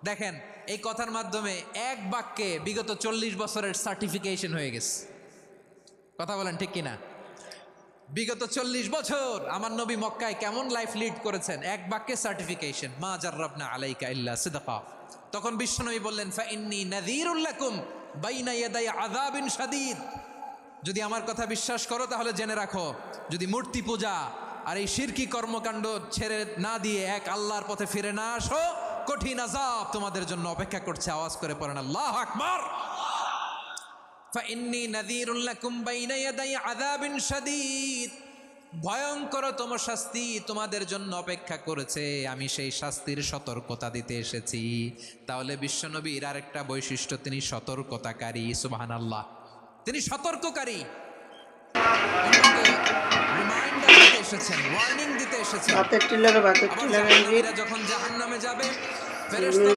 দেখেন এই কথার মাধ্যমে এক বাক্যে বিগত 40 বছরের সার্টিফিকেশন হয়ে গেছে। কথা বলেন ঠিক কিনা? বিগত 40 বছর আমার নবী মক্কায় কেমন লাইফ লিড করেছেন, এক বাক্যে সার্টিফিকেশন, মা জাররাবনা আলাইকা ইল্লা সিদকা। তখন বিশ্বনবী বললেন ফা ইন্নী নাযীরুল লাকুম বাইনা ইয়াদাই আযাবিন শাদীদ। যদি আমার কথা বিশ্বাস করো তাহলে জেনে রাখো, যদি মূর্তি পূজা আর এই শিরকি কর্মকাণ্ড ছেড়ে না দিয়ে এক আল্লাহর পথে ফিরে না আসো, কঠিন আযাব তোমাদের জন্য অপেক্ষা করছে। আওয়াজ করে পড়েন আল্লাহু আকবার। ফাইন্নী নাযীরুল লাকুম বাইনা ইয়াদাই আযাবিন শাদীদ। ভয়ঙ্করতম শাস্তি তোমাদের জন্য অপেক্ষা করেছে, আমি সেই শাস্তির সতর্কতা দিতে এসেছি। তাহলে বিশ্বনবীর আরেকটা বৈশিষ্ট্য, তিনি সতর্কতাকারী। সুবহানাল্লাহ, তিনি সতর্ককারী, রিমাইন্ডার দিতে এসেছেন, ওয়ার্নিং দিতে এসেছেন। যখন জাহান্নামে যাবে ফেরেশতা